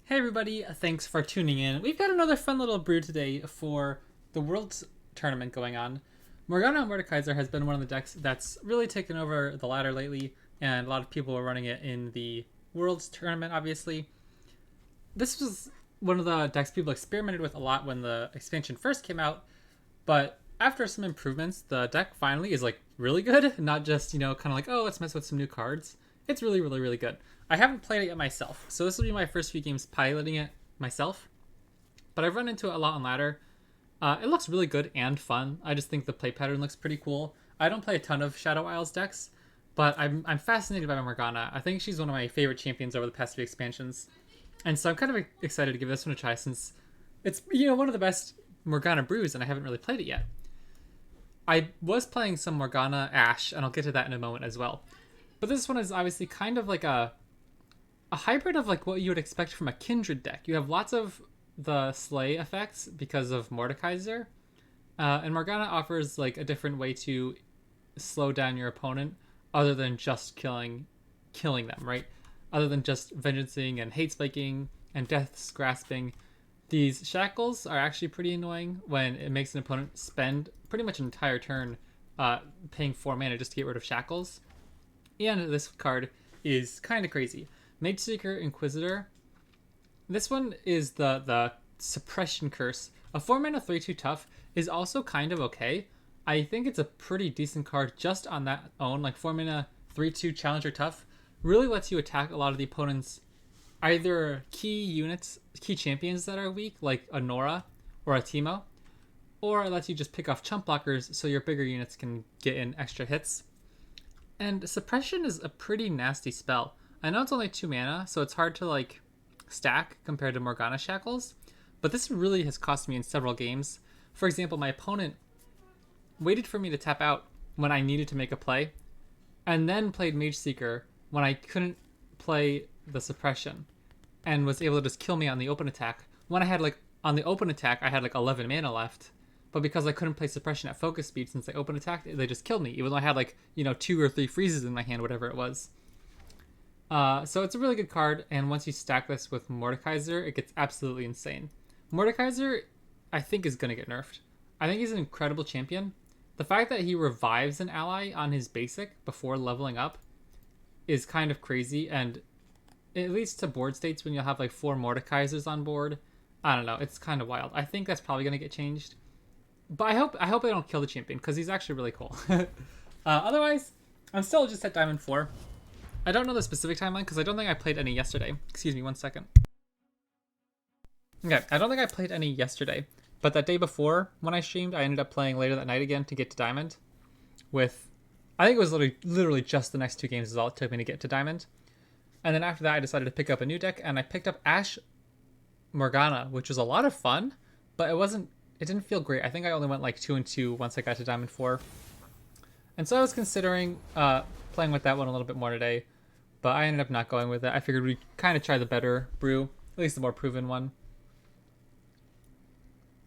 Hey everybody, thanks for tuning in. We've got another fun little brew today for the World's Tournament going on. Morgana Mordekaiser has been one of the decks that's really taken over the ladder lately, and a lot of people are running it in the World's Tournament, obviously. This was one of the decks people experimented with a lot when the expansion first came out, but after some improvements, the deck finally is like really good, not just, kind of like, oh, let's mess with some new cards. It's really, really, really good. I haven't played it yet myself, so this will be my first few games piloting it myself. But I've run into it a lot on ladder. It looks really good and fun. I just think the play pattern looks pretty cool. I don't play a ton of Shadow Isles decks, but I'm fascinated by Morgana. I think she's one of my favorite champions over the past few expansions. And so I'm kind of excited to give this one a try since it's one of the best Morgana brews and I haven't really played it yet. I was playing some Morgana Ash, and I'll get to that in a moment as well. But this one is obviously kind of like a hybrid of like what you would expect from a Kindred deck. You have lots of the slay effects because of Mordekaiser, and Morgana offers like a different way to slow down your opponent other than just killing them, right? Other than just vengeancing and hate spiking and death's grasping. These shackles are actually pretty annoying when it makes an opponent spend pretty much an entire turn paying 4 mana just to get rid of shackles. And this card is kind of crazy. Mageseeker Inquisitor. This one is the Suppression Curse. A 4 mana 3/2 tough is also kind of okay. I think it's a pretty decent card just on that own. Like 4 mana 3/2 Challenger tough really lets you attack a lot of the opponent's either key units, key champions that are weak, like a Nora or a Teemo, or it lets you just pick off chump blockers so your bigger units can get in extra hits. And Suppression is a pretty nasty spell. I know it's only 2 mana, so it's hard to like stack compared to Morgana Shackles, but this really has cost me in several games. For example, my opponent waited for me to tap out when I needed to make a play, and then played Mageseeker when I couldn't play the Suppression, and was able to just kill me on the open attack. When I had like, on the open attack, I had like 11 mana left, but because I couldn't play Suppression at focus speed since I open attacked, they just killed me, even though I had like, 2 or 3 freezes in my hand, whatever it was. So it's a really good card, and once you stack this with Mordekaiser, it gets absolutely insane. Mordekaiser, I think, is going to get nerfed. I think he's an incredible champion. The fact that he revives an ally on his basic before leveling up is kind of crazy, and it leads to board states when you'll have like 4 Mordekaisers on board. I don't know, it's kind of wild. I think that's probably going to get changed. But I hope they don't kill the champion, because he's actually really cool. Otherwise, I'm still just at Diamond 4. I don't know the specific timeline because I don't think I played any yesterday. Excuse me, 1 second. Okay, I don't think I played any yesterday, but that day before when I streamed, I ended up playing later that night again to get to Diamond. I think it was literally just the next 2 games is all it took me to get to Diamond. And then after that, I decided to pick up a new deck, and I picked up Ash Morgana, which was a lot of fun, but it didn't feel great. I think I only went like 2-2 once I got to Diamond 4. And so I was considering playing with that one a little bit more today, but I ended up not going with it. I figured we'd kind of try the better brew, at least the more proven one.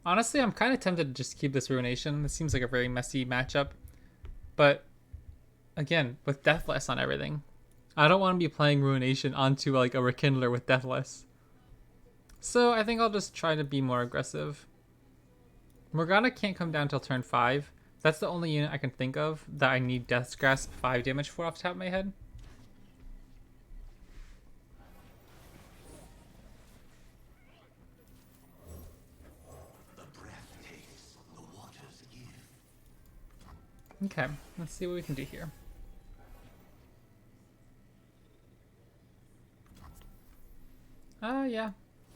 Honestly, I'm kind of tempted to just keep this Ruination. This seems like a very messy matchup, but again, with Deathless on everything, I don't want to be playing Ruination onto like a Rekindler with Deathless. So I think I'll just try to be more aggressive. Morgana can't come down till turn 5. That's the only unit I can think of that I need Death's Grasp 5 damage for off the top of my head. Okay, let's see what we can do here. Yeah.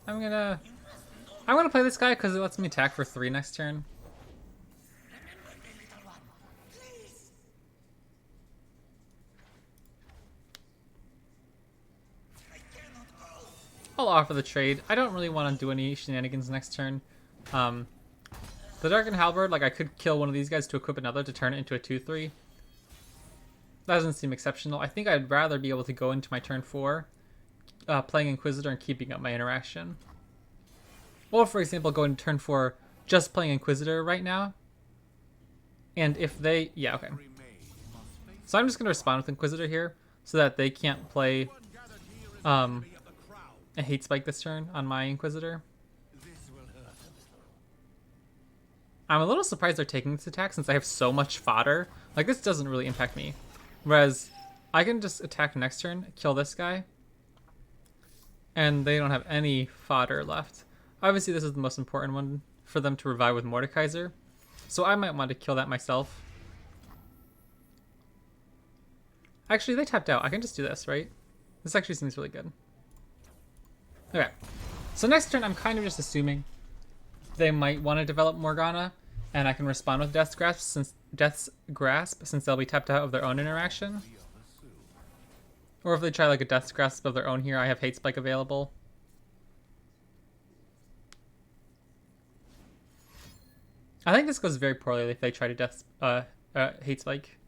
I'm gonna play this guy because it lets me attack for 3 next turn. I'll offer the trade. I don't really want to do any shenanigans next turn. The Darkened Halberd, like I could kill one of these guys to equip another to turn it into a 2/3. That doesn't seem exceptional. I think I'd rather be able to go into my turn 4 playing Inquisitor and keeping up my interaction. Or for example, go into turn 4 just playing Inquisitor right now. And if they... yeah, okay. So I'm just going to respond with Inquisitor here so that they can't play a hate spike this turn on my Inquisitor. I'm a little surprised they're taking this attack since I have so much fodder. Like, this doesn't really impact me. Whereas, I can just attack next turn, kill this guy, and they don't have any fodder left. Obviously, this is the most important one for them to revive with Mordekaiser, so I might want to kill that myself. Actually, they tapped out. I can just do this, right? This actually seems really good. Okay, so next turn, I'm kind of just assuming they might want to develop Morgana, and I can respond with Death's Grasp since they'll be tapped out of their own interaction. Or if they try like a Death's Grasp of their own here, I have Hate Spike available. I think this goes very poorly if they try to Hate Spike.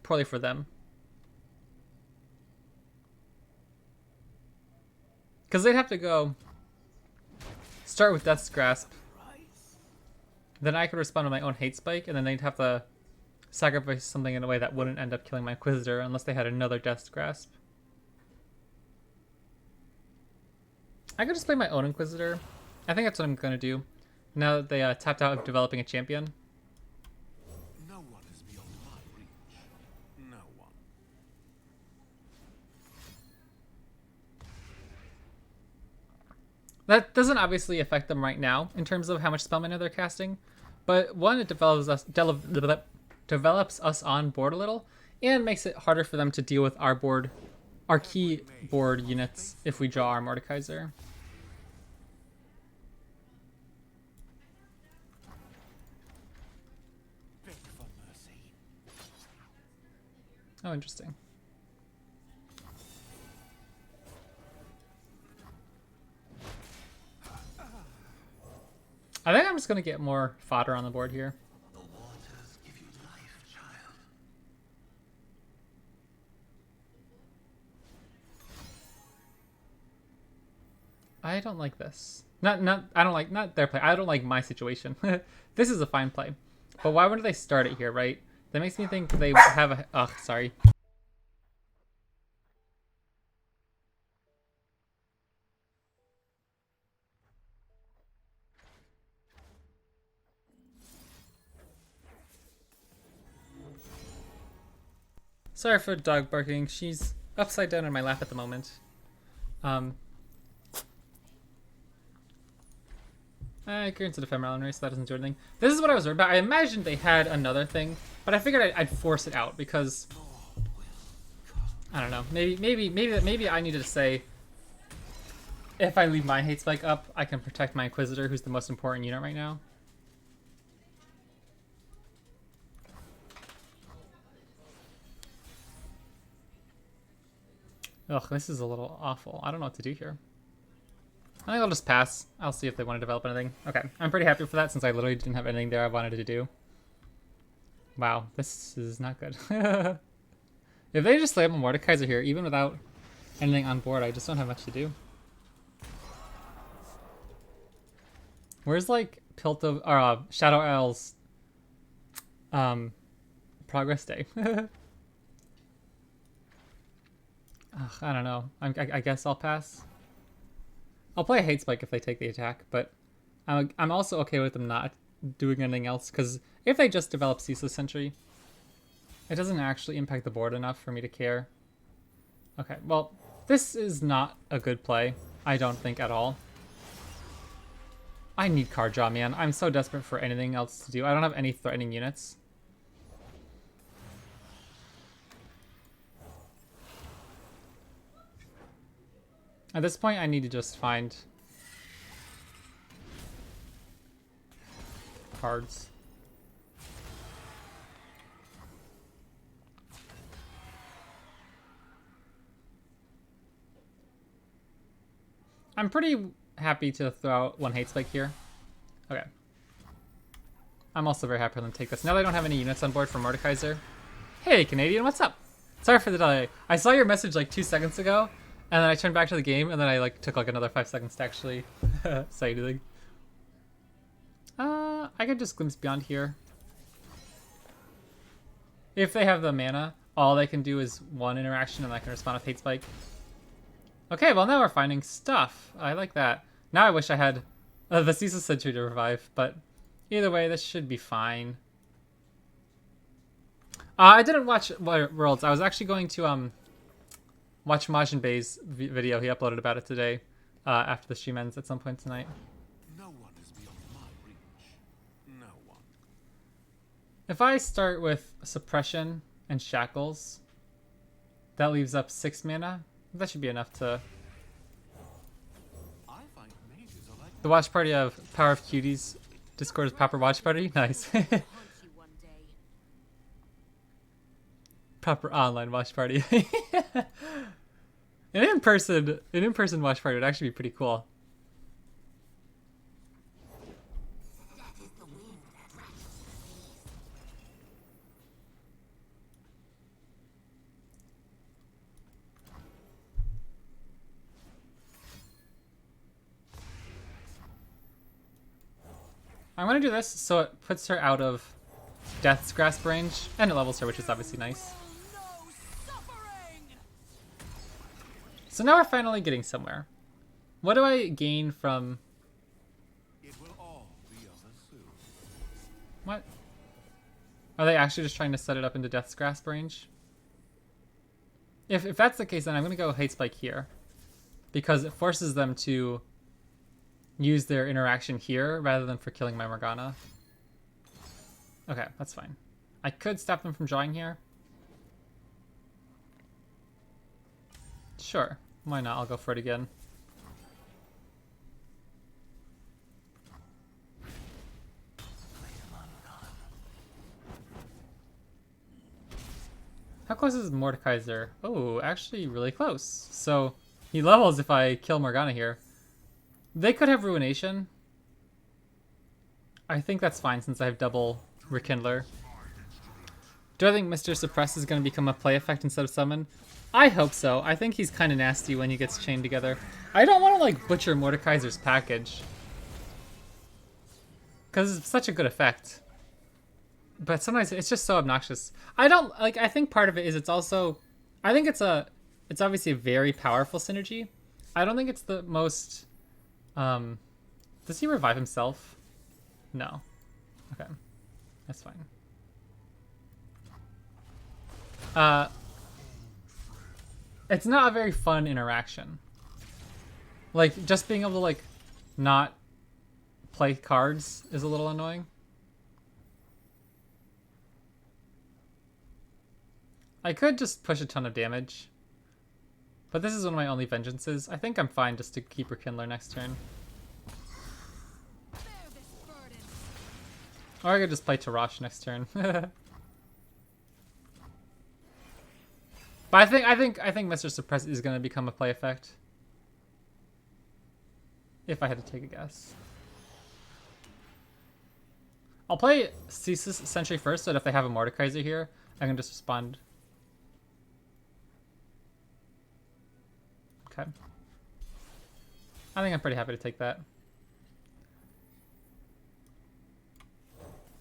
Poorly for them. Because they'd have to go start with Death's Grasp. Then I could respond to my own Hate Spike, and then they'd have to sacrifice something in a way that wouldn't end up killing my Inquisitor unless they had another Death's Grasp. I could just play my own Inquisitor. I think that's what I'm going to do. Now that they tapped out of developing a champion. No one is beyond my reach. No one. That doesn't obviously affect them right now in terms of how much spell mana they're casting, but one, it develops us on board a little, and makes it harder for them to deal with our key board units if we draw our Mordekaiser. Oh, interesting. I think I'm just gonna get more fodder on the board here. The waters give you life, child. I don't like this. I don't like their play. I don't like my situation. This is a fine play. But why wouldn't they start it here, right? That makes me think they have a... Oh, sorry. Sorry for the dog barking. She's upside down in my lap at the moment. I agree into the Ephemeral race, so that doesn't do anything. This is what I was worried about. I imagined they had another thing, but I figured I'd force it out because I don't know. Maybe I needed to say if I leave my Hate Spike up, I can protect my Inquisitor, who's the most important unit right now. Ugh, this is a little awful. I don't know what to do here. I think I'll just pass. I'll see if they want to develop anything. Okay, I'm pretty happy for that since I literally didn't have anything there I wanted to do. Wow, this is not good. If they just slam a Mordekaiser here, even without anything on board, I just don't have much to do. Where's like Shadow Isle's progress day? Ugh, I don't know. I guess I'll pass. I'll play a Hate Spike if they take the attack, but I'm also okay with them not doing anything else, because if they just develop Ceaseless Sentry, it doesn't actually impact the board enough for me to care. Okay, well, this is not a good play, I don't think at all. I need card draw, man. I'm so desperate for anything else to do. I don't have any threatening units. At this point, I need to just find cards. I'm pretty happy to throw out one Hate Spike here. Okay. I'm also very happy for them to take this. Now that I don't have any units on board for Mordekaiser. Hey, Canadian, what's up? Sorry for the delay. I saw your message like 2 seconds ago, and then I turned back to the game, and then I like took like another 5 seconds to actually say anything. I could just Glimpse Beyond here. If they have the mana, all they can do is one interaction, and I can respond with Hate Spike. Okay, well now we're finding stuff. I like that. Now I wish I had the Cecil Sentry to revive, but either way, this should be fine. I didn't watch Worlds. I was actually going to watch Majin Bey's video. He uploaded about it today after the stream ends at some point tonight. No one is beyond my reach. No one. If I start with Suppression and Shackles, that leaves up 6 mana. That should be enough to... I find mages are like The watch party of Power of Cuties. Discord is proper watch party. Nice. Proper online watch party. An in-person watch party would actually be pretty cool. I'm gonna do this so it puts her out of Death's Grasp range, and it levels her, which is obviously nice. So now we're finally getting somewhere. What do I gain from... it will all be over soon. What? Are they actually just trying to set it up into Death's Grasp range? If that's the case, then I'm gonna go Hate Spike here. Because it forces them to use their interaction here rather than for killing my Morgana. Okay, that's fine. I could stop them from drawing here. Sure, why not? I'll go for it again. How close is Mordekaiser? Oh, actually really close. So he levels if I kill Morgana here. They could have Ruination. I think that's fine since I have double Rekindler. Do I think Mr. Suppress is going to become a play effect instead of summon? I hope so. I think he's kind of nasty when he gets chained together. I don't want to like butcher Mordekaiser's package. Because it's such a good effect. But sometimes it's just so obnoxious. I don't like, I think part of it is it's also, I think it's obviously a very powerful synergy. I don't think it's the most, does he revive himself? No. Okay. That's fine. It's not a very fun interaction. Like, just being able to, like, not play cards is a little annoying. I could just push a ton of damage. But this is one of my only vengeances. I think I'm fine just to keep Rekindler next turn. Or I could just play Tarash next turn. But I think Mr. Suppress is gonna become a play effect. If I had to take a guess. I'll play Ceaseless Sentry first, so that if they have a Mordekaiser here, I can just respond. Okay. I think I'm pretty happy to take that.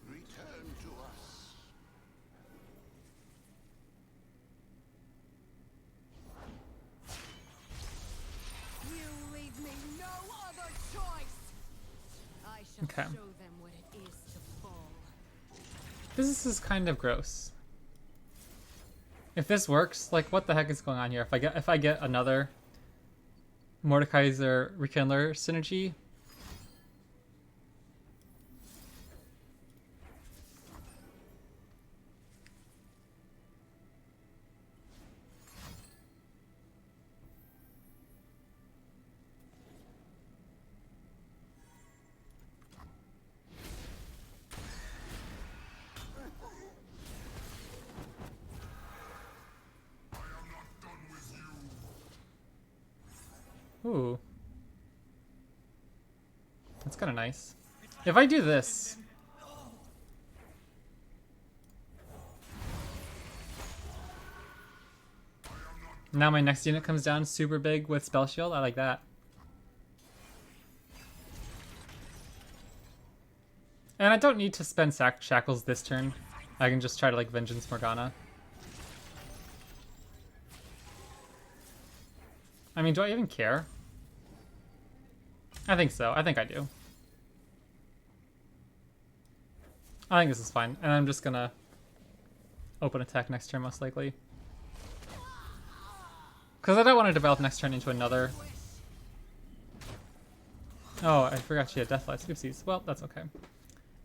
Return to us. You leave me no other choice. I shall Okay. show them what it is to fall. This is kind of gross. If this works, like what the heck is going on here? If I get another Mordekaiser Rekindler synergy. Ooh. That's kind of nice. If I do this... Now my next unit comes down super big with Spell Shield. I like that. And I don't need to spend Shackles this turn. I can just try to like Vengeance Morgana. I mean, do I even care? I think so. I think I do. I think this is fine. And I'm just gonna open attack next turn, most likely. Because I don't want to develop next turn into another. Oh, I forgot she had Deathless. Oopsies. Well, that's okay.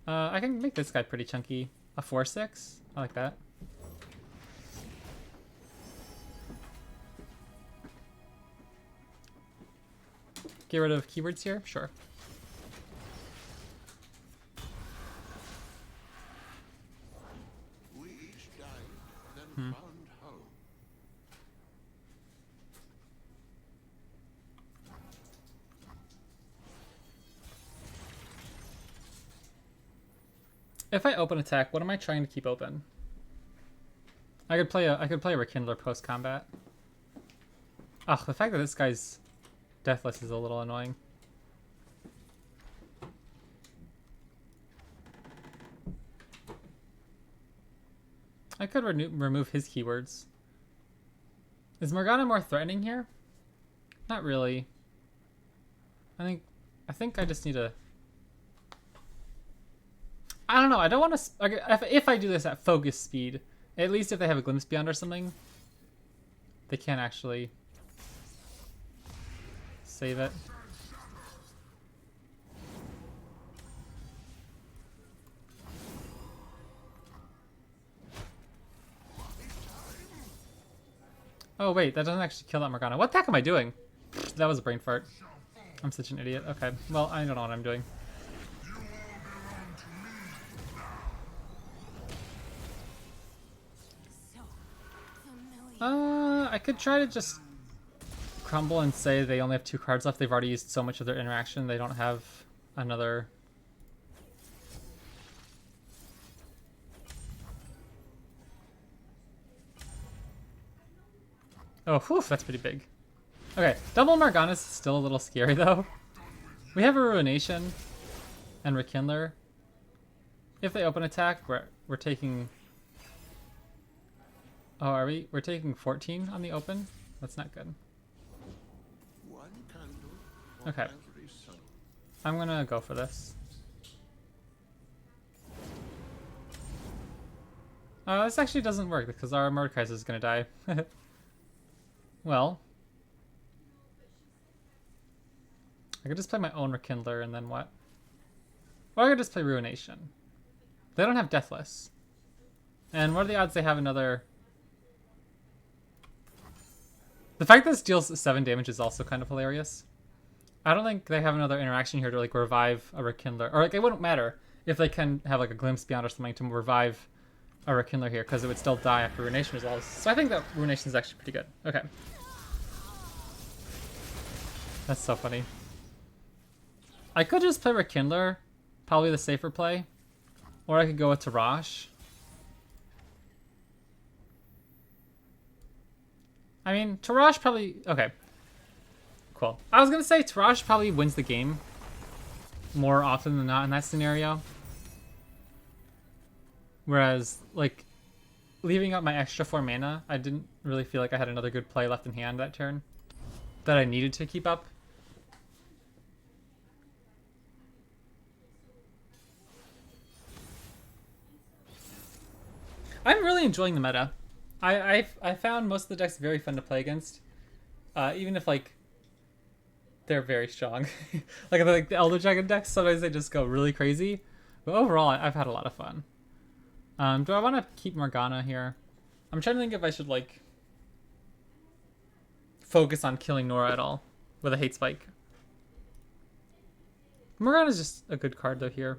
I can make this guy pretty chunky. A 4/6. I like that. Get rid of keywords here? Sure. We each died, then found home. If I open attack, what am I trying to keep open? I could play a Rekindler post combat. Ugh, the fact that this guy's Deathless is a little annoying. I could remove his keywords. Is Morgana more threatening here? Not really. I think I just need to. I don't know. I don't want to. If I do this at focus speed, at least if they have a glimpse beyond or something, they can't actually save it. Oh wait, that doesn't actually kill that Morgana. What the heck am I doing? That was a brain fart. I'm such an idiot. Okay, well, I don't know what I'm doing. I could try to just crumble and say they only have 2 cards left. They've already used so much of their interaction. They don't have another. Oh, whew, that's pretty big. Okay, double Morgana's still a little scary though. We have a Ruination and Rekindler. If they open attack, we're taking. Oh, are we? We're taking 14 on the open? That's not good. One candle for Okay. every soul. I'm gonna go for this. This actually doesn't work because our Mordekaiser is gonna die. Well. I could just play my own Rekindler and then what? Or I could just play Ruination. They don't have Deathless. And what are the odds they have another... The fact that this deals 7 damage is also kind of hilarious. I don't think they have another interaction here to like revive a Rekindler. Or like it wouldn't matter if they can have like a Glimpse Beyond or something to revive a Rekindler here because it would still die after Ruination as well. So I think that Ruination is actually pretty good. Okay. That's so funny. I could just play Rekindler, probably the safer play. Or I could go with Tarash. I mean, Tarash probably... Okay. Cool. I was going to say Tarash probably wins the game more often than not in that scenario. Whereas, like, leaving out my extra 4 mana, I didn't really feel like I had another good play left in hand that turn that I needed to keep up. I'm really enjoying the meta. I found most of the decks very fun to play against, even if like they're very strong. like the Elder Dragon decks, sometimes they just go really crazy. But overall, I've had a lot of fun. Do I want to keep Morgana here? I'm trying to think if I should like focus on killing Nora at all with a hate spike. Morgana's just a good card though here.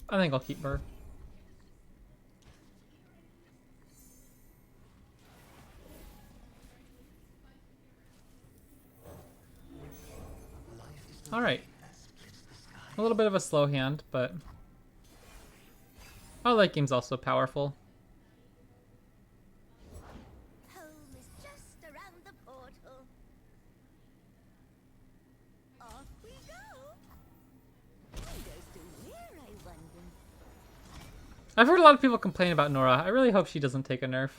I think I'll keep her. Alright. A little bit of a slow hand, but our late game's also powerful. Home is just around the portal. Off we go. Who goes to where, I wonder? I've heard a lot of people complain about Nora. I really hope she doesn't take a nerf.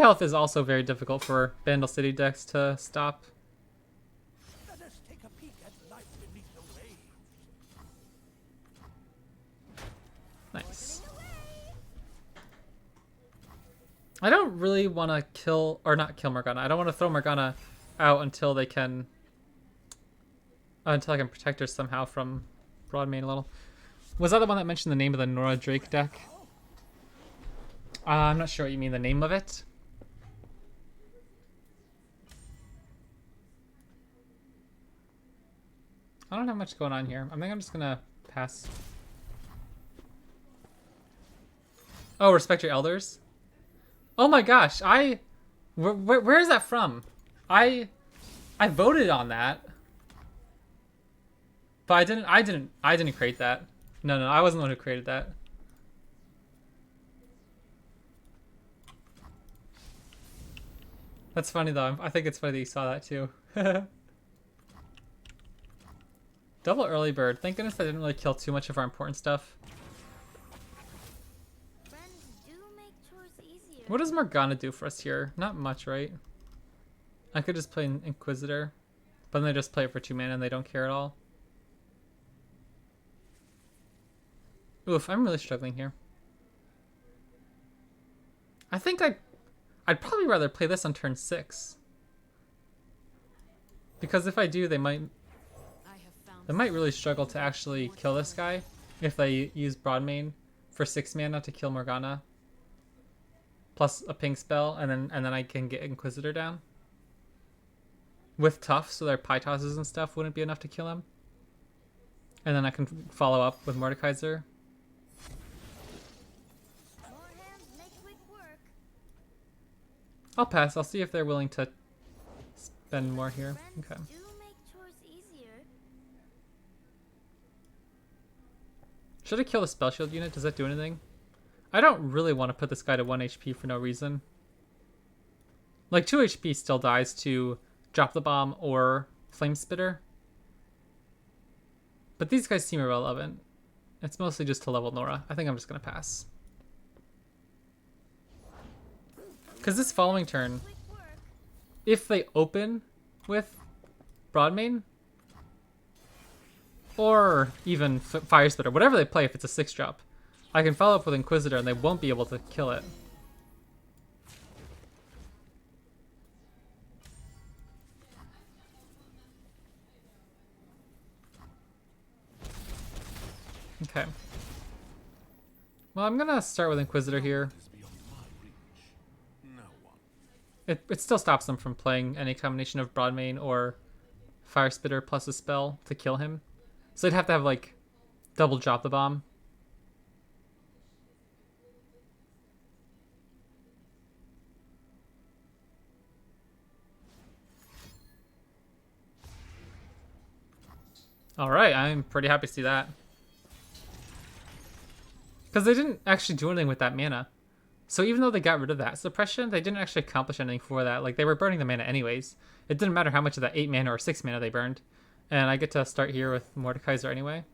health is also very difficult for Vandal City decks to stop. Let us take a peek at life beneath the waves. Nice. I don't really want to kill, or not kill Morgana. I don't want to throw Morgana out until they can, until I can protect her somehow from Broadmain a little. Was that the one that mentioned the name of the Nora Drake deck? I'm not sure what you mean, the name of it. I don't have much going on here. I think I'm just gonna pass. Oh, respect your elders. Oh my gosh, where is that from? I voted on that, but I didn't create that. No, I wasn't the one who created that. That's funny though. I think it's funny that you saw that too. Double early bird. Thank goodness I didn't really kill too much of our important stuff. What does Morgana do for us here? Not much, right? I could just play an Inquisitor, but then they just play it for 2 mana and they don't care at all. Oof, I'm really struggling here. I think I'd probably rather play this on turn 6. Because if I do, they might really struggle to actually kill this guy if they use Broadmain for 6 mana to kill Morgana. Plus a ping spell, and then I can get Inquisitor down. With Tough, so their Pie Tosses and stuff wouldn't be enough to kill him. And then I can follow up with Mordekaiser. I'll pass. I'll see if they're willing to spend more here. Okay. Should I kill the Spell Shield unit? Does that do anything? I don't really want to put this guy to 1 HP for no reason. Like 2 HP still dies to Drop the Bomb or Flame Spitter. But these guys seem irrelevant. It's mostly just to level Nora. I think I'm just going to pass. Because this following turn, if they open with Broadmain, or even Fire Spitter, whatever they play if it's a 6-drop, I can follow up with Inquisitor and they won't be able to kill it. Okay. Well, I'm gonna start with Inquisitor here. It still stops them from playing any combination of Broadmain or Fire Spitter plus a spell to kill him. So they'd have to have, like, double Drop the Bomb. Alright, I'm pretty happy to see that. Because they didn't actually do anything with that mana. So even though they got rid of that suppression, they didn't actually accomplish anything for that. Like, they were burning the mana anyways. It didn't matter how much of that 8 mana or 6 mana they burned. And I get to start here with Mordekaiser anyway.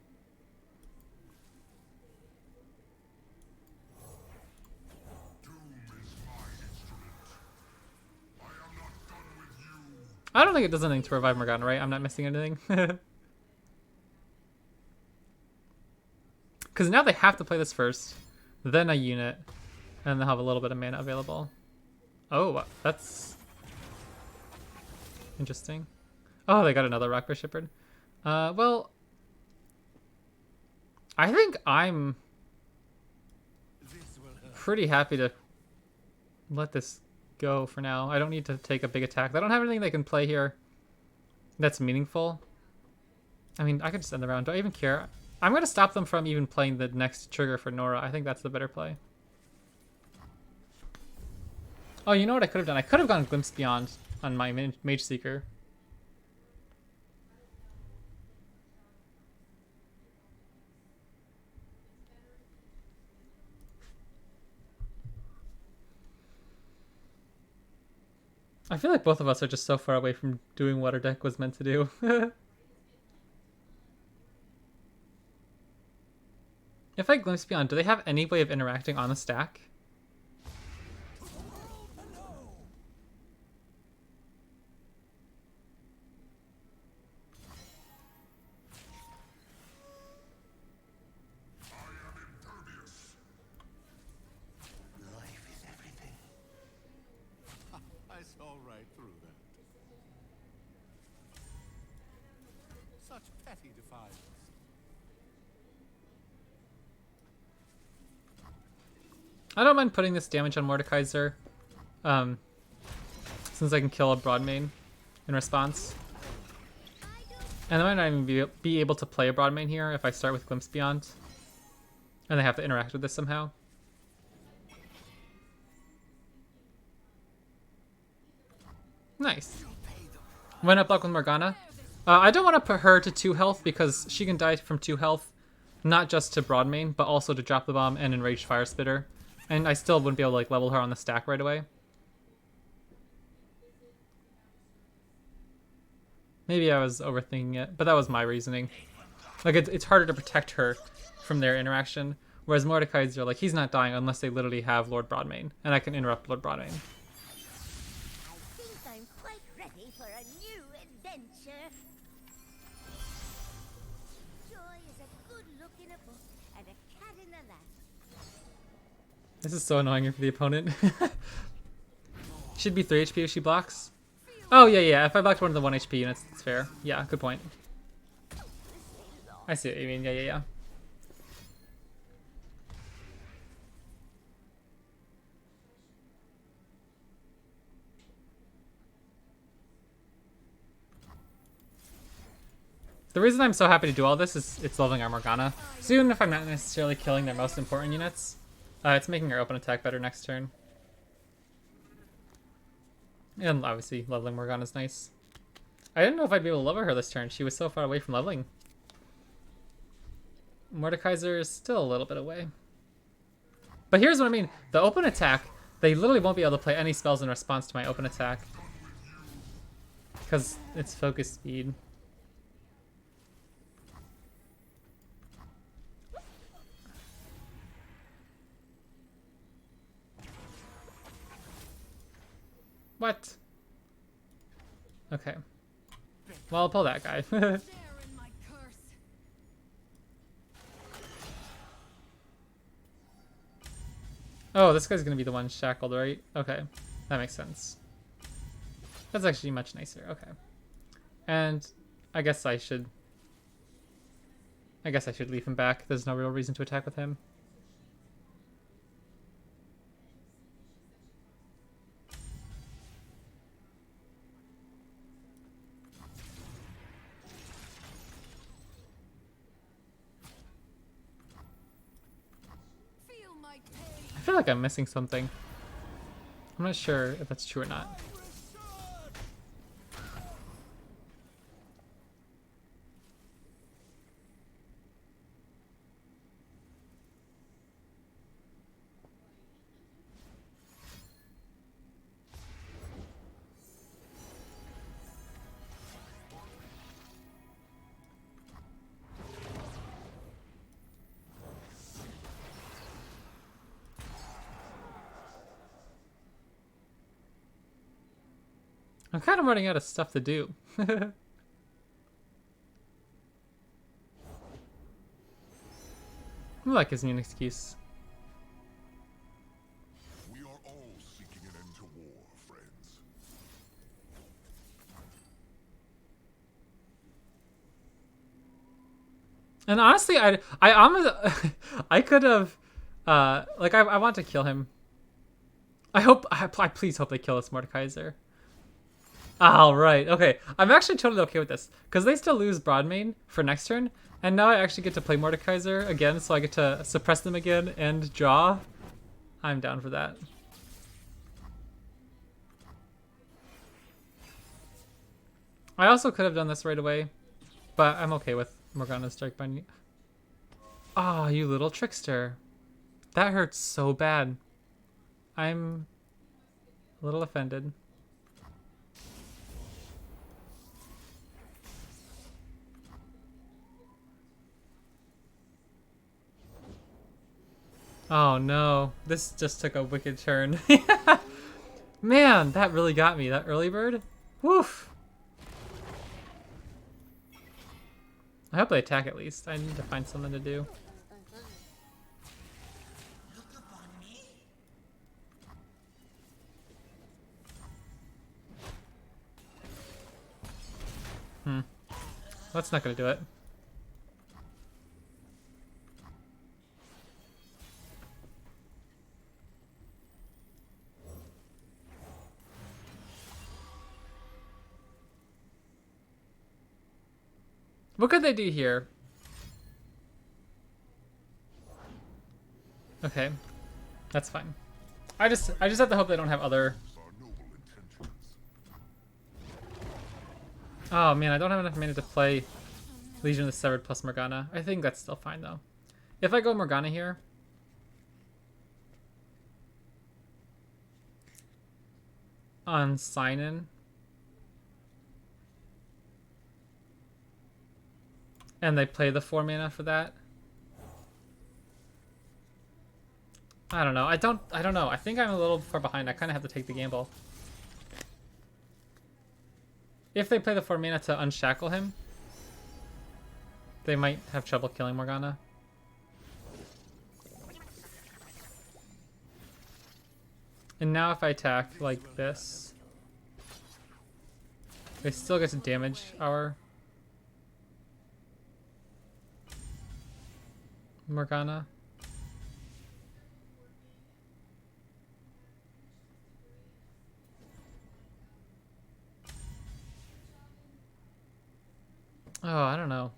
I don't think it does anything to revive Morgana, right? I'm not missing anything. Because now they have to play this first, then a unit, and they'll have a little bit of mana available. Oh, that's interesting. Oh, they got another Rockbear Shepherd. Well, I think I'm pretty happy to let this go for now. I don't need to take a big attack. I don't have anything they can play here that's meaningful. I mean, I could just end the round. Do I even care? I'm going to stop them from even playing the next trigger for Nora. I think that's the better play. Oh, you know what I could have done? I could have gone Glimpse Beyond on my Mage Seeker. I feel like both of us are just so far away from doing what our deck was meant to do. If I Glimpse Beyond, do they have any way of interacting on the stack? petty defiance. I don't mind putting this damage on Mordekaiser, since I can kill a Broadmane in response. And I might not even be able to play a Broadmane here if I start with Glimpse Beyond. And they have to interact with this somehow. Nice. Went up luck with Morgana. I don't want to put her to 2 health because she can die from 2 health. Not just to Broadmane, but also to Drop the Bomb and Enraged Fire Spitter. And I still wouldn't be able to like level her on the stack right away. Maybe I was overthinking it, but that was my reasoning. Like, it's harder to protect her from their interaction, whereas Mordekaiser, like, he's not dying unless they literally have Lord Broadmane, and I can interrupt Lord Broadmane. I think I'm quite ready for a new adventure. Joy is a good look in a book and a cat in a lap. This is so annoying for the opponent. Should be 3 HP if she blocks. Oh, yeah. If I blocked one of the 1 HP units, it's fair. Yeah, good point. I see what you mean. Yeah. The reason I'm so happy to do all this is it's leveling our Morgana. So even if I'm not necessarily killing their most important units, it's making our open attack better next turn. And obviously, leveling Morgana is nice. I didn't know if I'd be able to level her this turn. She was so far away from leveling. Mordekaiser is still a little bit away. But here's what I mean. The open attack, they literally won't be able to play any spells in response to my open attack. Because it's focus speed. What? Okay. Well, I'll pull that guy. Share in my curse. Oh, this guy's gonna be the one shackled, right? Okay. That makes sense. That's actually much nicer. Okay. And I guess I should leave him back. There's no real reason to attack with him. Feel my pain. I feel like I'm missing something. I'm not sure if that's true or not. I'm kind of running out of stuff to do. I like gives me an excuse. We are all seeking an end to war, friends. And honestly, I could have, like, I want to kill him. I please hope they kill this Mordekaiser. All right, okay. I'm actually totally okay with this because they still lose Broadmane for next turn, and now I actually get to play Mordekaiser again, so I get to suppress them again and draw. I'm down for that. I also could have done this right away, but I'm okay with Morgana's Strike Binding. Ah, you little trickster. That hurts so bad. I'm a little offended. Oh no, this just took a wicked turn. Man, that really got me, that early bird. Woof. I hope they attack at least. I need to find something to do. That's not gonna do it. What could they do here? Okay, that's fine. I just have to hope they don't have other. Our noble intentions. Oh man, I don't have enough mana to play Legion of the Severed plus Morgana. I think that's still fine though. If I go Morgana here, on sign-in, and they play the 4 mana for that. I don't know. I don't know. I think I'm a little far behind. I kind of have to take the gamble. If they play the 4 mana to unshackle him, they might have trouble killing Morgana. And now if I attack like this, they still get to damage our Morgana. Oh, I don't know.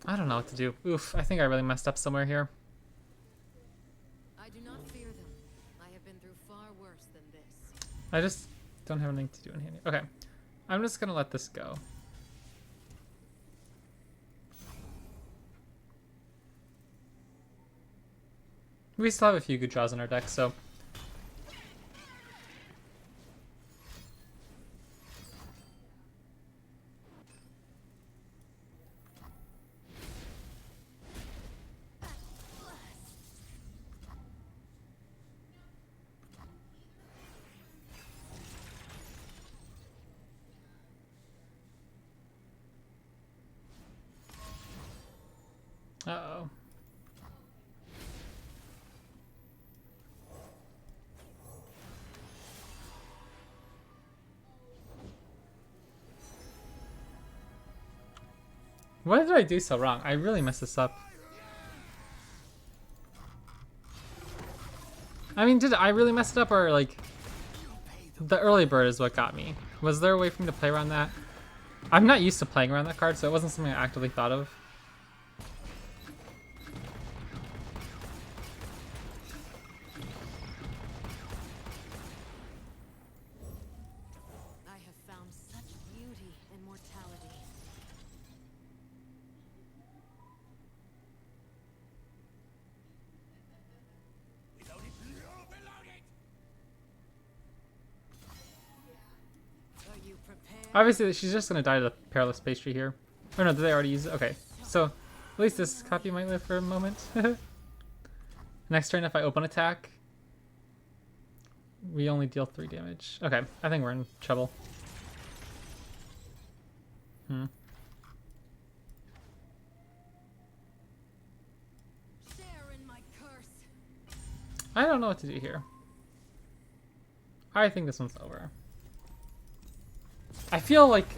I don't know what to do. Oof, I think I really messed up somewhere here. I do not fear them. I have been through far worse than this. I just don't have anything to do in hand. Okay, I'm just gonna let this go. We still have a few good draws in our deck, so. Uh-oh. What did I do so wrong? I really messed this up. I mean, did I really mess it up, or like the early bird is what got me? Was there a way for me to play around that? I'm not used to playing around that card, so it wasn't something I actively thought of. I have found such beauty in mortality. Are you prepared? Obviously, she's just gonna die to the perilous pastry here. Oh no, did they already use it? Okay, so at least this copy might live for a moment. Next turn, if I open attack, we only deal 3 damage. Okay, I think we're in trouble. Share in my curse. I don't know what to do here. I think this one's over. I feel like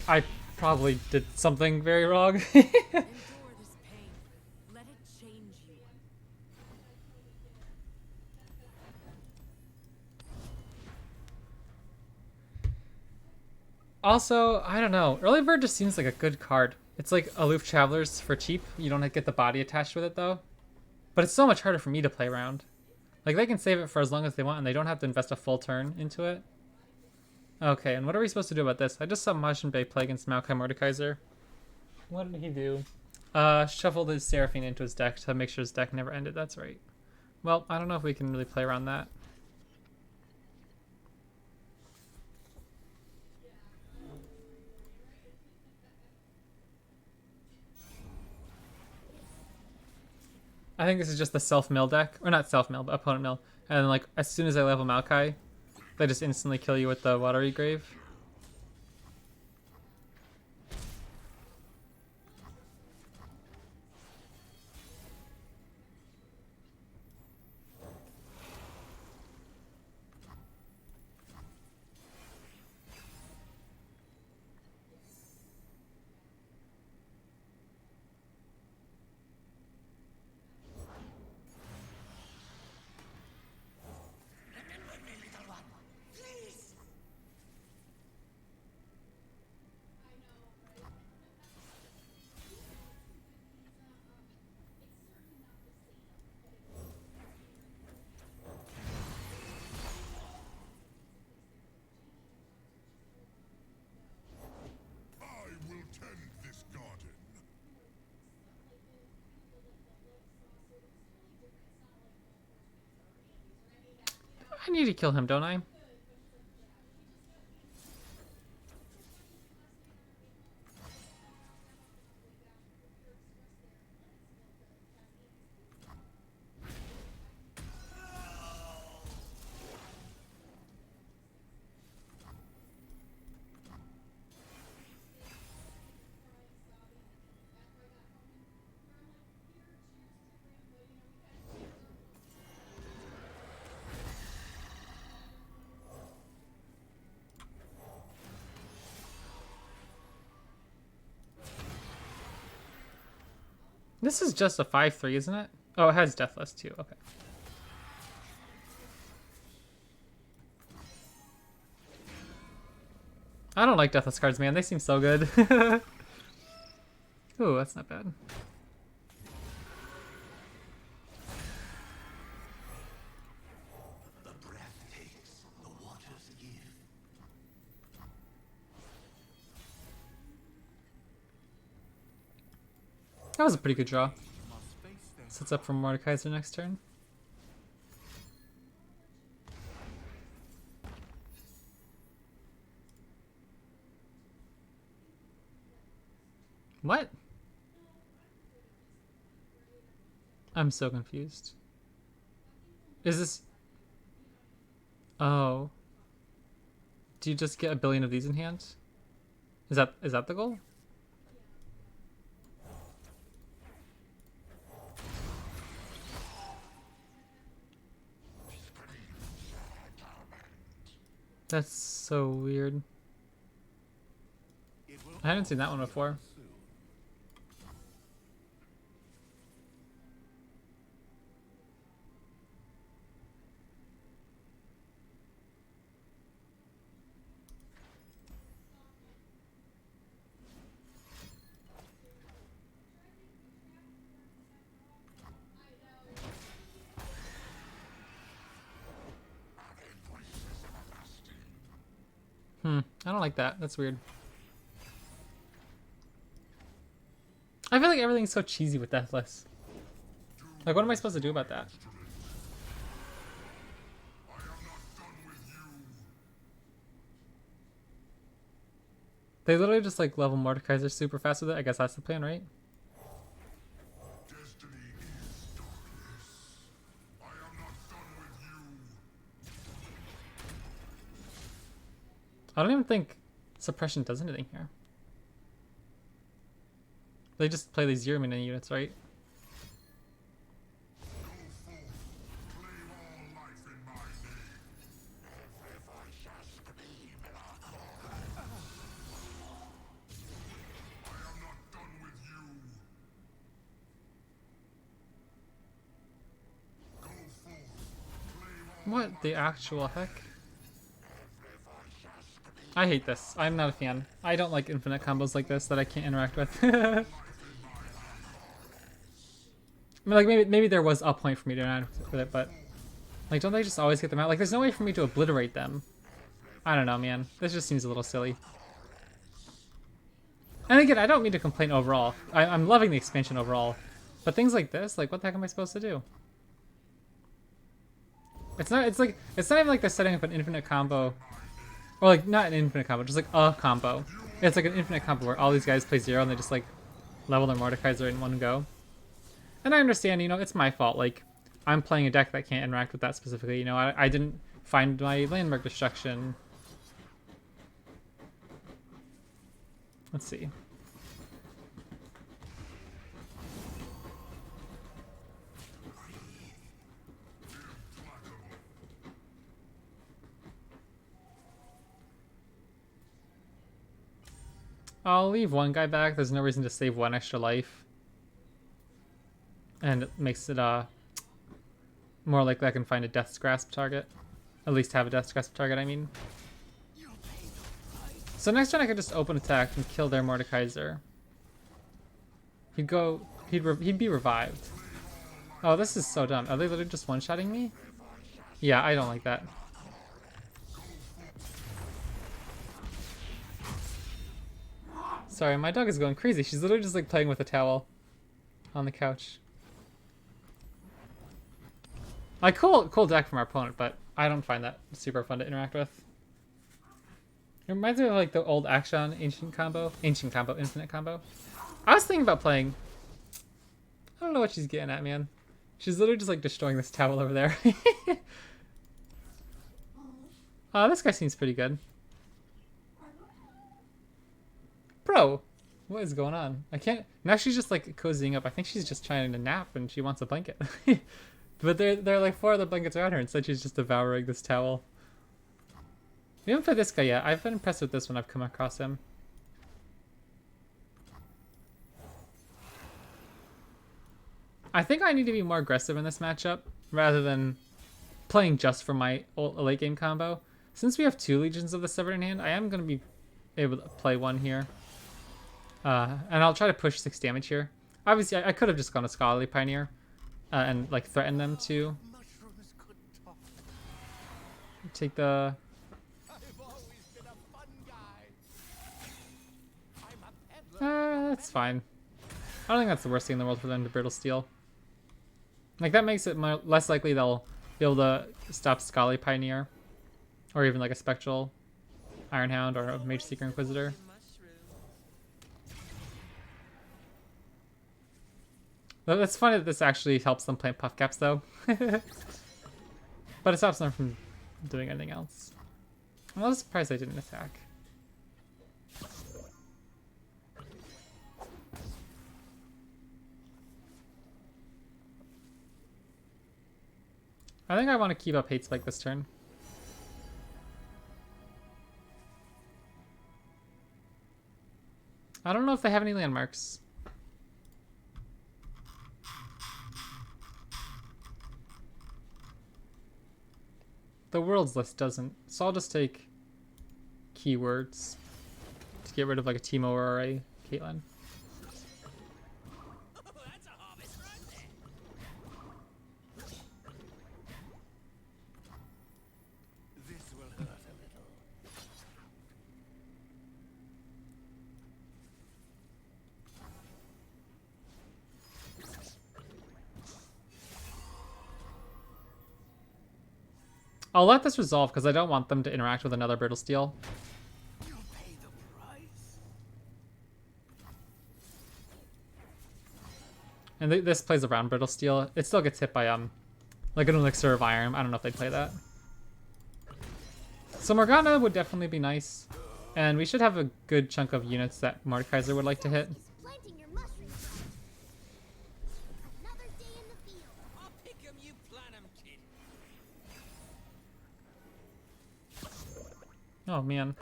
I probably did something very wrong. Endure this pain. Let it change you. Also, I don't know. Early Bird just seems like a good card. It's like Aloof Travelers for cheap. You don't get the body attached with it though. But it's so much harder for me to play around. Like they can save it for as long as they want and they don't have to invest a full turn into it. Okay, and what are we supposed to do about this? I just saw Majin Bay play against Mordekaiser. What did he do? Shuffled his Seraphine into his deck to make sure his deck never ended. That's right. Well, I don't know if we can really play around that. I think this is just the self-mill deck. Or not self-mill, but opponent mill. And then, like, as soon as I level Maokai, they just instantly kill you with the Watery Grave. I need to kill him, don't I? This is just a 5/3, isn't it? Oh, it has Deathless too. Okay. I don't like Deathless cards, man. They seem so good. Ooh, that's not bad. The breath takes, the waters give. That was a pretty good draw. Must face their Sets up for Mordekaiser next turn. What? I'm so confused. Is this... Oh. Do you just get a billion of these in hand? Is that the goal? That's so weird. It will I haven't seen that one before. soon. I don't like that. That's weird. I feel like everything's so cheesy with Deathless. Like, what am I supposed to do about that? They literally just like level Mordekaiser super fast with it. I guess that's the plan, right? Destiny is darkness. I am not done with you. I don't even think suppression does anything here. They just play these 0-mana units, right? Go forth. Claim all life in my name. Every voice shall scream in our call. I am not done with you. Go forth. Claim all What the actual heck? every voice shall scream. I hate this. I'm not a fan. I don't like infinite combos like this that I can't interact with. I mean, like, maybe there was a point for me to interact with it, but like, don't they just always get them out? Like, there's no way for me to obliterate them. I don't know, man. This just seems a little silly. And again, I don't mean to complain overall. I'm loving the expansion overall, but things like this, like, what the heck am I supposed to do? It's not even like they're setting up an infinite combo, or like not an infinite combo, just like a combo. It's like an infinite combo where all these guys play 0 and they just like level their Mordekaiser in one go. And I understand, you know, it's my fault. Like, I'm playing a deck that can't interact with that specifically. You know, I didn't find my landmark destruction. Let's see. I'll leave one guy back. There's no reason to save one extra life. And it makes it more likely I can find a Death's Grasp target. At least have a Death's Grasp target, I mean. So next turn I could just open attack and kill their Mordekaiser. He'd be revived. Oh, this is so dumb. Are they literally just one-shotting me? Yeah, I don't like that. Sorry, my dog is going crazy. She's literally just like playing with a towel on the couch. Like, cool deck from our opponent, but I don't find that super fun to interact with. It reminds me of like the old Action Ancient combo, Infinite combo. I was thinking about playing. I don't know what she's getting at, man. She's literally just like destroying this towel over there. This guy seems pretty good. Bro, what is going on? I can't. Now she's just like cozying up. I think she's just trying to nap and she wants a blanket. But there are like 4 other blankets around her. Instead, she's just devouring this towel. We haven't played this guy yet. I've been impressed with this when I've come across him. I think I need to be more aggressive in this matchup rather than playing just for my late game combo. Since we have 2 Legions of the Severed in hand, I am going to be able to play one here. And I'll try to push 6 damage here. Obviously, I could have just gone a Scholarly Pioneer and like threaten them to take the... that's fine. I don't think that's the worst thing in the world for them to Brittle Steel. Like, that makes it less likely they'll be able to stop Scholarly Pioneer. Or even like a Spectral Ironhound or a Mage Seeker Inquisitor. That's funny that this actually helps them plant Puff Caps though. But it stops them from doing anything else. I'm a little surprised I didn't attack. I think I want to keep up Hate Spike this turn. I don't know if they have any landmarks. The world's list doesn't, so I'll just take keywords to get rid of like a Teemo or a Caitlyn. I'll let this resolve because I don't want them to interact with another Brittle Steel. You'll pay the price. And this plays around Brittle Steel. It still gets hit by like an Elixir of Iron. I don't know if they'd play that. So Morgana would definitely be nice. And we should have a good chunk of units that Mordekaiser would like to hit. Planting your mushrooms. Another day in the field. I'll pick 'em, you plant 'em, kid. Oh man.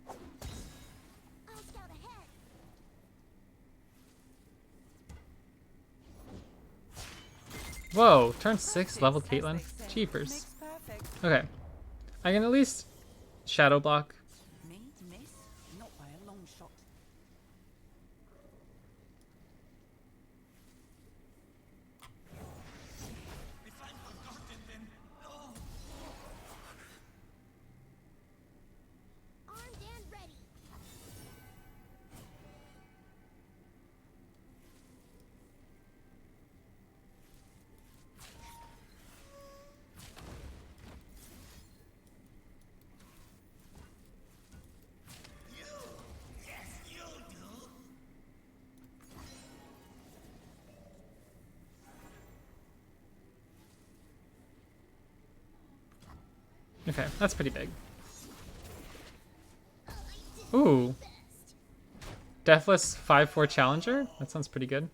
I'll scout ahead. Whoa, turn 6 level Caitlyn. Cheapers. Okay. I can at least shadow block. Me to miss? Not by a long shot. If I'm forgotten, then Armed and ready. Okay, that's pretty big. Ooh. Deathless 5/4 Challenger? That sounds pretty good.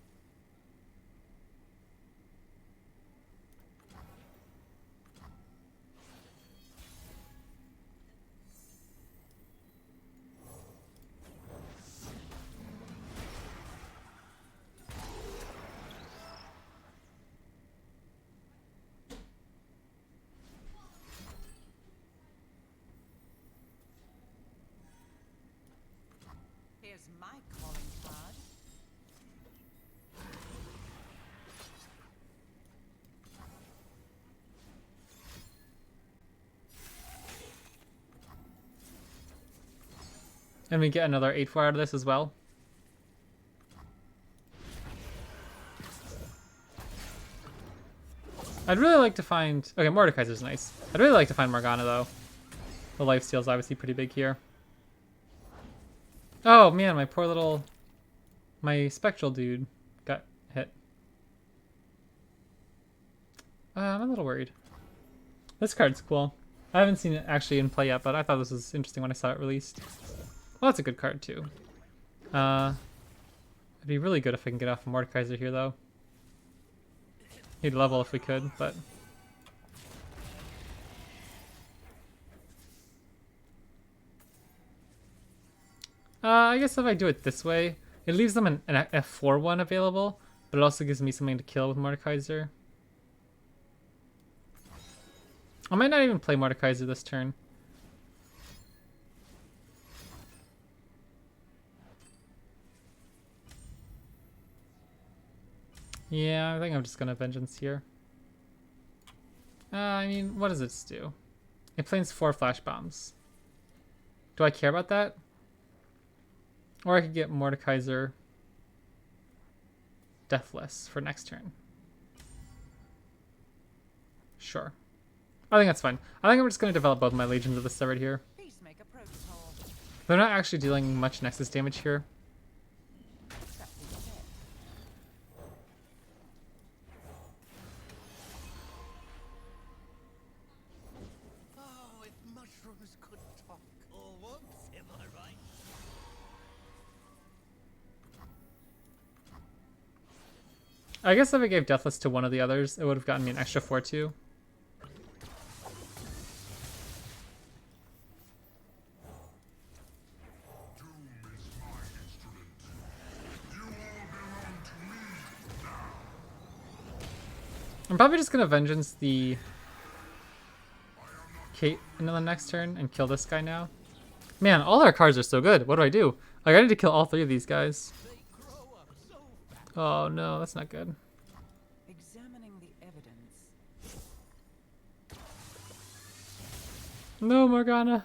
Here's my calling card. And we get another 8/4 out of this as well. I'd really like to find... Okay, Mordekaiser's nice. I'd really like to find Morgana, though. The lifesteal's obviously pretty big here. Oh, man, my poor little... My spectral dude got hit. I'm a little worried. This card's cool. I haven't seen it actually in play yet, but I thought this was interesting when I saw it released. Well, that's a good card, too. It'd be really good if I can get off a Mordekaiser here, though. He'd level if we could, but... I guess if I do it this way, it leaves them an F4 one available, but it also gives me something to kill with Mordekaiser. I might not even play Mordekaiser this turn. Yeah, I think I'm just gonna Vengeance here. I mean, what does it do? It plays 4 flash bombs. Do I care about that? Or I could get Mordekaiser Deathless for next turn. Sure. I think that's fine. I think I'm just going to develop both my Legions of the Severed here. Peacemaker protocol. They're not actually dealing much Nexus damage here. That's it. Oh, if mushrooms could talk. Or once, am I right? I guess if I gave Deathless to one of the others, it would have gotten me an extra 4/2. I'm probably just gonna Vengeance the Kate into the next turn and kill this guy now. Man, all our cards are so good. What do I do? Like, I need to kill all 3 of these guys. Oh no, that's not good. Examining the evidence. No, Morgana.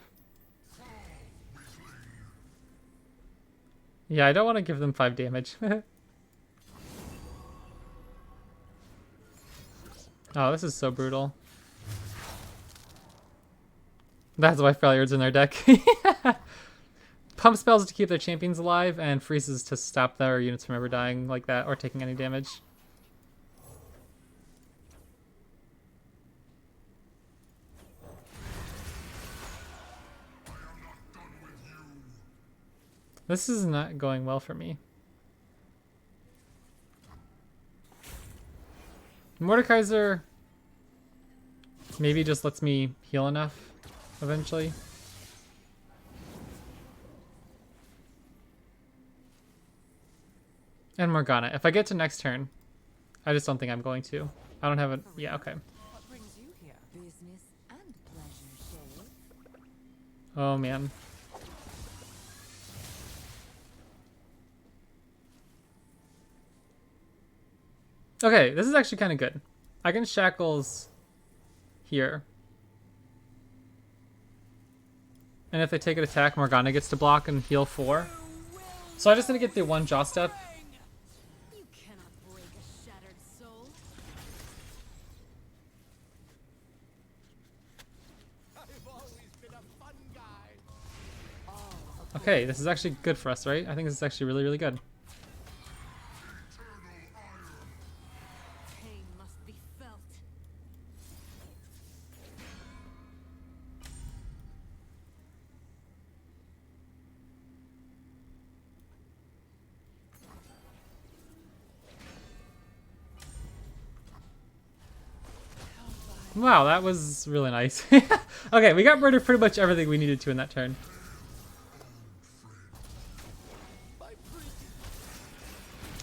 Yeah, I don't want to give them 5 damage. Oh, this is so brutal. That's why Failures in their deck. Pump spells to keep their champions alive, and freezes to stop their units from ever dying like that or taking any damage. This is not going well for me. Mordekaiser maybe just lets me heal enough eventually. And Morgana. If I get to next turn, I just don't think I'm going to. I don't have a... Yeah, okay. What brings you here? Business and pleasure, Shade. Oh, man. Okay, this is actually kind of good. I can Shackles here. And if they take an attack, Morgana gets to block and heal 4. So I just need to get the 1 Jaw Step. You cannot break a shattered soul. I've always been a fun guy. Okay, this is actually good for us, right? I think this is actually really, really good. Pain must be felt. Wow, that was really nice. Okay, we got rid of pretty much everything we needed to in that turn.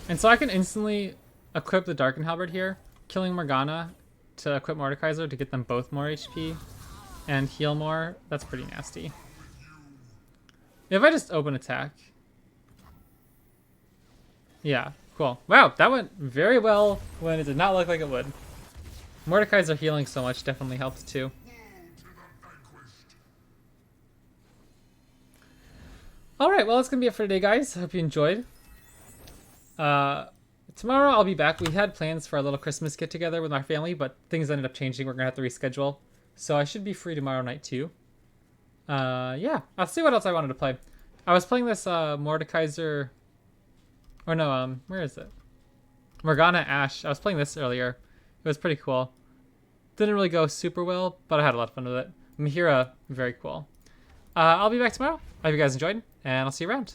And so I can instantly equip the Darken Halberd here, killing Morgana to equip Mordekaiser to get them both more HP and heal more. That's pretty nasty. If I just open attack. Yeah, cool. Wow, that went very well when it did not look like it would. Mordekaiser healing so much definitely helps too. Alright, well that's going to be it for today, guys. I hope you enjoyed. Tomorrow I'll be back. We had plans for a little Christmas get together with our family, but things ended up changing. We're gonna have to reschedule. So I should be free tomorrow night too. Yeah, I'll see what else I wanted to play. I was playing this Mordekaiser, or no, where is it? Morgana Ash. I was playing this earlier. It was pretty cool. Didn't really go super well, but I had a lot of fun with it. Mihira, very cool. I'll be back tomorrow. I hope you guys enjoyed, and I'll see you around.